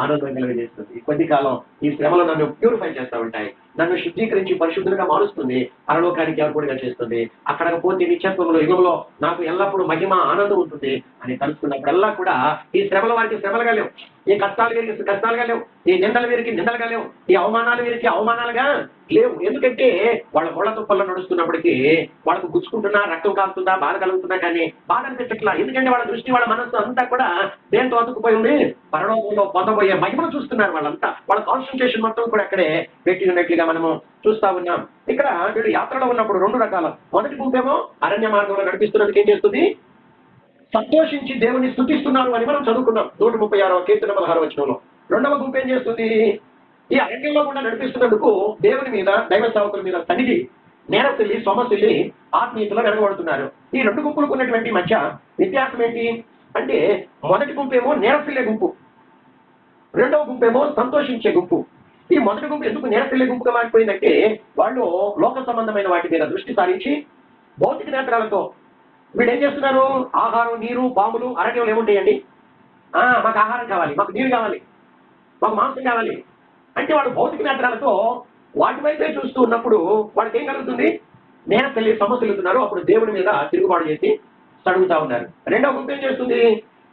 ఆనందం కలుగజేస్తుంది. కొద్ది కాలం ఈ శ్రమలు నన్ను ప్యూరిఫై చేస్తూ ఉంటాయి, నన్ను శుద్ధీకరించి పరిశుద్ధులుగా మారుస్తుంది, పరలోకానికి ఎవరిగా చేస్తుంది. అక్కడ పోతే నిత్యత్వంలో, యుగంలో నాకు ఎల్లప్పుడూ మహిమ, ఆనందం ఉంటుంది అని తలుచుకున్నప్పుడల్లా కూడా ఈ శ్రమల వారికి శ్రమలుగా లేవు, ఈ కష్టాలుగా లేవు, ఈ నిందలు వీరికి నిందలుగా లేవు, ఈ అవమానాలు వీరికి అవమానాలుగా లేవు. ఎందుకంటే వాళ్ళ ముళ్ళ తుప్పల్లో నడుస్తున్నప్పటికీ వాళ్ళకు గుచ్చుకుంటున్నా, రక్తం కాలుతుందా, బాధ కలుగుతున్నా కానీ బాధ అనిపించట్లా. ఎందుకంటే వాళ్ళ దృష్టి, వాళ్ళ మనస్సు అంతా కూడా దేంతో అతుకుపోయి ఉంది, పరలోకంలో పొందబోయే మహిమను చూస్తున్నారు వాళ్ళంతా. వాళ్ళ కాన్సన్ట్రేషన్ మొత్తం కూడా అక్కడే పెట్టి ఉన్నట్లుగా మనము చూస్తా ఉన్నాం. ఇక్కడ వీళ్ళు యాత్రలో ఉన్నప్పుడు రెండు రకాల, మొదటి గుంపేమో అరణ్య మార్గంలో నడిపిస్తున్నందుకు ఏం చేస్తుంది, సంతోషించి దేవుని స్తుతిస్తున్నారు అని మనం చదువుకున్నాం 136వ కీర్తన 16వ వచనంలో. రెండవ గుంపు ఏం చేస్తుంది, ఈ అరణ్యంలో కూడా నడిపిస్తున్నందుకు దేవుని మీద, దైవ సేవకుల మీద తనిగి నేరసిల్లి సొమసిల్లి ఆత్మీయతలో వెనకబడుతున్నారు. ఈ రెండు గుంపులకు ఉన్నటువంటి మధ్య వ్యత్యాసం ఏంటి అంటే, మొదటి గుంపేమో నేరసిల్లే గుంపు, రెండవ గుంపేమో సంతోషించే గుంపు. ఈ మొదటి గుంపు ఎందుకు నేరసిల్లే గుంపుగా మారిపోయిందంటే, వాళ్ళు లోక సంబంధమైన వాటి మీద దృష్టి సారించి భౌతిక నేత్రాలతో వీళ్ళు ఏం చేస్తున్నారు, ఆహారం, నీరు, పాములు అరణ్యంలో ఏముంటాయండి, మాకు ఆహారం కావాలి, మాకు నీరు కావాలి, మాకు మాంసం కావాలి అంటే వాడు భౌతిక నేత్రాలతో వాటి వైపే చూస్తూ ఉన్నప్పుడు వాడికి ఏం కలుగుతుంది, నేరసిల్లి సొమసిల్లుతున్నారు. అప్పుడు దేవుడి మీద తిరుగుబాటు చేసి సడుగుతా ఉన్నారు. రెండవ గుంపు ఏం చేస్తుంది,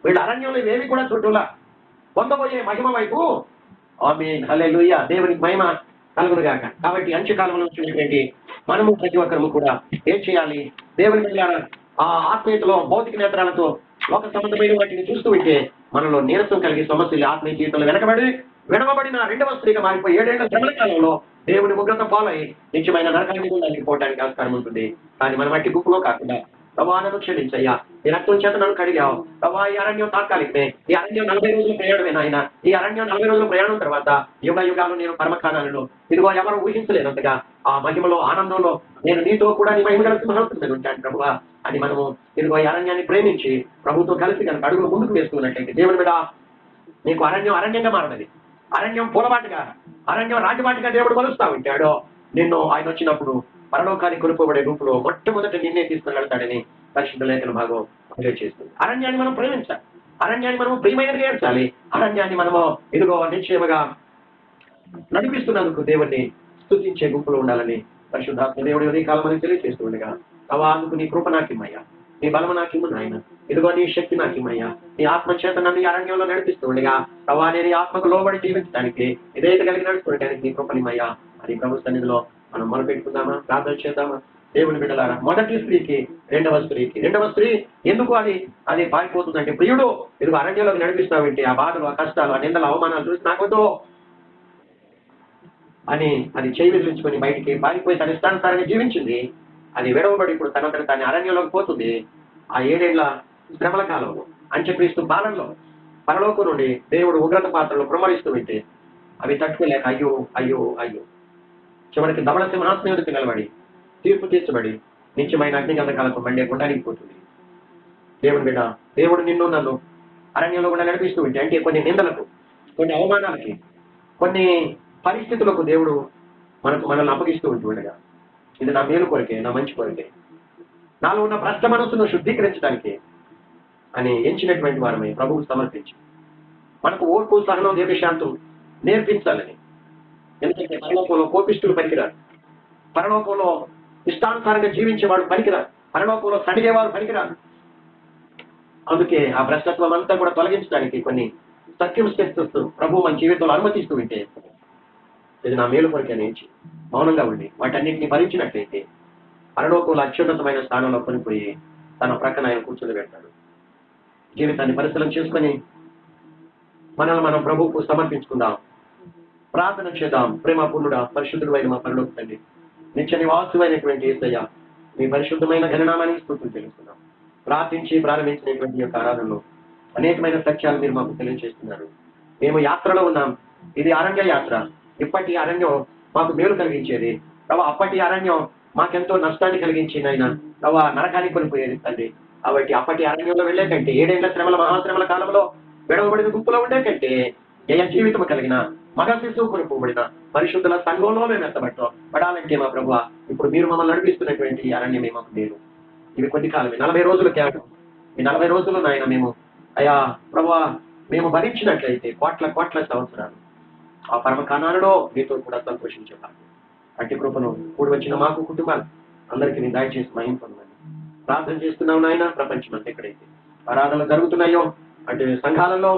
వీళ్ళు అరణ్యంలో ఏవి కూడా చూడలా, పొందబోయే మహిమ వైపు, ఆమేన్ హల్లెలూయా, దేవునికి మహిమ కలుగునుగాక. కాబట్టి అంత్యకాలంలో వచ్చినటువంటి మనము ప్రతి ఒక్కరు కూడా ఏం చేయాలి, దేవుని మీద ఆ ఆత్మీయతలో భౌతిక నేత్రాలతో లోక సంబంధమైన వాటిని చూస్తూ ఉంటే మనలో నీరసం కలిగి సమస్యలు ఆత్మీయ జీవితంలో విడవబడిన రెండవ స్త్రీగా మారిపోయి 7 ఏళ్ల శ్రమల కాలంలో దేవుని ఉగ్రత పాలై నిత్యమైన నరకానికి గుండానికి పోవడానికి ఆస్కారం ఉంటుంది. కానీ మనం అట్టి గుంపులో కాకుండా, ప్రభా నన్ను క్షమించయ్యా, ఈ రక్తం చేత నన్ను కడిగావు ప్రభా, ఈ అరణ్యం తాత్కాలికమే, ఈ అరణ్యం 40 రోజుల ప్రయాణమే నాయన, ఈ అరణ్యం 40 రోజుల ప్రయాణం తర్వాత యుగ యుగాలు నేను పరమకాలను ఇదిగో ఎవరు ఊహించలేనంతగా ఆ మహిమలో, ఆనందంలో నేను నీతో కూడా నీ మహిమ కలిసి మహోత్సవం ఉంటాను ప్రభువా అని మనము ఇదిగో ఈ అరణ్యాన్ని ప్రేమించి ప్రభుతో కలిసి కనుక అడుగులు ముందుకు వేస్తున్నట్లయితే దేవుని మీద నీకు అరణ్యం అరణ్యంగా మారినది, అరణ్యం పూలబాటుగా, అరణ్యం రాజబాటుగా దేవుడు కొలుస్తా ఉంటాడో, నిన్ను ఆయన వచ్చినప్పుడు పరలోకానికి కొనుక్కోబడే రూపులో మొట్టమొదటి నిన్నే తీసుకుని వెళ్తాడని పరిశుద్ధ లేఖన భాగం తెలియజేస్తుంది. అరణ్యాన్ని మనం ప్రేమించాలి, అరణ్యాన్ని మనము ప్రియమైనది చేర్చాలి, అరణ్యాన్ని మనము ఇదిగో నిశ్చయముగా నడిపిస్తున్నందుకు దేవుడిని స్తుతించే గుంపులో ఉండాలని పరిశుద్ధాత్మ దేవుడి ఉదయకాలం మనం తెలియజేస్తుండగా, అవా అందుకు నీ కృప నాకిమ్మయ్యా, నీ బలము నాకిమ్ము నాయన, ఇదిగో నీ శక్తి నాకిమ్మయ్యా, నీ ఆత్మ చేత నన్ను ఈ అరణ్యంలో నడిపిస్తూ ఉండగా అవా నేను ఆత్మకు లోబడి జీవించడానికి, ఇదైతే కలిగి నడుచుకోవడానికి నీ కృపనిమ్మయ్యా అని ప్రభు సన్నిధిలో మనం మొదలుపెట్టుకుందామా, ప్రార్థన చేద్దామా. దేవుని బిడ్డలారా, మొదటి స్త్రీకి రెండవ స్త్రీ ఎందుకు అది పారిపోతుందంటే, ప్రియుడు ఇదిగో అరణ్యంలోకి నడిపిస్తావంటే ఆ బాధలు, ఆ కష్టాలు, ఆ నిందలు, అవమానాలు చూసి నాకొద్దు అని అది చేయి విదిలించుకొని బయటికి పారిపోయి తన ఇష్టానుసారంగా జీవించింది. అది విడవబడి ఇప్పుడు తనంతట తాను అరణ్యంలోకి పోతుంది. ఆ 7 ఏళ్ల శ్రమల కాలంలో, అంత్యక్రీస్తు పాలనలో పరలోకం నుండి దేవుడు ఉగ్రత పాత్రలో ప్రమరిస్తూ ఉంటే అవి తట్టుకోలేక అయ్యో అయ్యో అయ్యో చివరికి ధవళ సింహాసనం ఎదుటి నిలబడి తీర్పు తీర్చబడి నిత్యమైన అగ్నిగంధకాలకు మండే గుండానికి పోతుంది. దేవుని బిడ్డ, దేవుడు నిన్ను నన్ను అరణ్యంలో కూడా నడిపిస్తూ ఉంటే, అంటే కొన్ని నిందలకు, కొన్ని అవమానాలకి, కొన్ని పరిస్థితులకు దేవుడు మనల్ని అప్పగిస్తూ ఉండగా, ఇది నా మేలు కొరకే, నా మంచి కొరకే, నాలో ఉన్న భ్రష్ట మనస్సును శుద్ధీకరించడానికి అని ఎంచినటువంటి వారమై ప్రభువుకు సమర్పించి మనకు ఓర్పు, సహనం, దీర్ఘశాంతం నేర్పించాలని. ఎందుకంటే పరలోకంలో కోపిష్ఠులు పనికిరారు, పరలోకంలో ఇష్టానుసారంగా జీవించేవాడు పనికిరారు, పరలోకంలో సడిగేవారు పనికిరారు. అందుకే ఆ భ్రష్టత్వం అంతా కూడా తొలగించడానికి కొన్ని సర్క్యూమ్స్టెన్సెస్ ప్రభు మన జీవితంలో అనుమతిస్తూ ఉంటే, ఇది నా మేలు కొరకే నేర్చి మౌనంగా ఉండి వాటన్నింటినీ భరించినట్లయితే పరలోకంలో అత్యున్నతమైన స్థానంలో కొనిపోయి తన ప్రక్కన ఆయన కూర్చొని పెడతాడు. జీవితాన్ని పరిశీలన చేసుకొని మనల్ని మనం ప్రభువుకు సమర్పించుకుందాం, ప్రార్థన చేద్దాం. ప్రేమపూర్ణుడా, పరిశుద్ధుడైన మా పరలోక తండ్రి, నిత్య నివాసువైనటువంటి యేసయ్య, మీ పరిశుద్ధమైన ఘననామాన్ని స్తుతులు తెలుస్తున్నాం. ప్రార్థించి ప్రారంభించినటువంటి యొక్క ఆరాధనలో అనేకమైన సత్యాలు మీరు మాకు తెలియజేస్తున్నారు. మేము యాత్రలో ఉన్నాం, ఇది అరణ్య యాత్ర. ఇప్పటి అరణ్యం మాకు మేలు కలిగించేది ప్రభా, అప్పటి అరణ్యం మాకెంతో నష్టాన్ని కలిగించింది ఆయన ప్రభా, నరకానికి కొనిపోయేది తండ్రి. కాబట్టి అప్పటి అరణ్యంలో వెళ్లే కంటే 7 ఏళ్ల శ్రమల మహాశ్రమల కాలంలో విడవబడిన గుంపులో ఉండే కంటే జయ జీవితం కలిగిన మగ శిశువు కొనుకోబడిన పరిశుద్ధుల సంఘంలో మేము పడాలంటే మా ప్రభు ఇప్పుడు మీరు మమ్మల్ని నడిపిస్తున్నటువంటి అరణ్యమే మాకు మేలు. ఇవి కొద్ది కాలమే, 40 రోజులు కేవలం. ఈ 40 రోజులు నాయన మేము అయా ప్రభు మేము భరించినట్లయితే కోట్ల సంవత్సరాలు ఆ పరమ కానాలలో మీతో కూడా సంతోషించేవారు. అట్టి కృపను కూడి వచ్చిన మాకు కుటుంబాలు అందరికీ నేను దయచేసి మహిమ పొందాలి. ప్రార్థన చేస్తున్నావు నాయన, ప్రపంచం అంతా ఎక్కడైతే ఆరాధనలు జరుగుతున్నాయో అంటే సంఘాలలో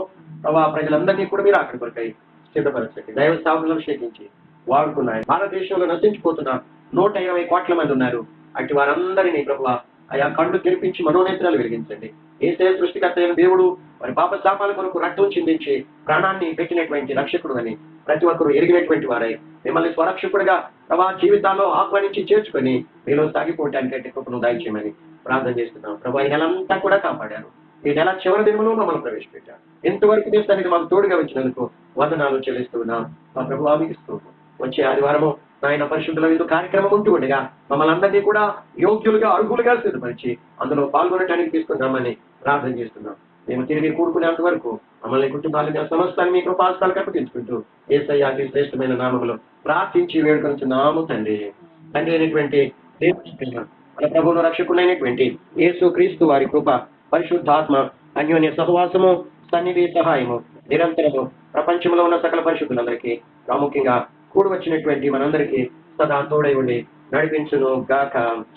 ప్రభా ప్రజలందరినీ కూడా మీరు అక్కడి కొరకై సిద్ధపరచండి. దైవ స్థాపనలు అభిషేకించి వాడుకున్నాయి. భారతదేశంలో నశించిపోతున్న 120 కోట్ల మంది ఉన్నారు. అటు వారందరినీ ప్రభువా ఆయా కళ్ళు తెరిపించి మనోనేత్రాలు వెలిగించండి. ఏసే సృష్టికర్త అయిన దేవుడు వారి పాప శాపాల కొరకు రక్తం చిందించి ప్రాణాన్ని పెట్టినటువంటి రక్షకుడు అని ప్రతి ఒక్కరూ ఎరిగినటువంటి వారై మిమ్మల్ని స్వరక్షకుడిగా ప్రభా జీవితాల్లో ఆహ్వానించి చేర్చుకొని మీలో సాగిపోవటానికంటే కృపను దయచేయమని ప్రార్థన చేస్తున్నాం. ప్రభా ఈ నెలంతా కూడా కాపాడారు. ఈ నెల చివరి దినములో మమ్మల్ని ప్రవేశపెట్టారు. ఎంతవరకు చేస్తానికి మాకు తోడుగా వచ్చినందుకు వందనాలు చెల్లిస్తున్నాం. మా ప్రభు ఆమెకిస్తూ వచ్చే ఆదివారము ఆయన పరిశుద్ధుల విందు కార్యక్రమం ఉంటూ ఉండగా మమ్మల్ని అందరినీ కూడా యోగ్యులుగా అర్హులుగా సిద్ధపరిచి అందులో పాల్గొనడానికి తీసుకుందామని ప్రార్థన చేస్తున్నాం. మేము తిరిగి కూడుకునేంత వరకు మమ్మల్ని కుటుంబాలుగా సమస్తాన్ని మీ కృపాస్తాలకు అప్పగించుకుంటూ యేసయ్య శ్రేష్టమైన నామములో ప్రార్థించి వేడుకొంచున్నాము తండ్రి. తండ్రి అయినటువంటి దేవుని మన ప్రభువును రక్షకులైనటువంటి యేసు క్రీస్తు వారి కృప, పరిశుద్ధాత్మ అన్యోన్య సహవాసము, సన్నిధి సహాయము నిరంతరము ప్రపంచంలో ఉన్న సకల పరిశుద్ధులందరికీ ప్రాముఖ్యంగా కూడి వచ్చినటువంటి మనందరికీ సదా తోడై ఉండి నడిపించును గాక.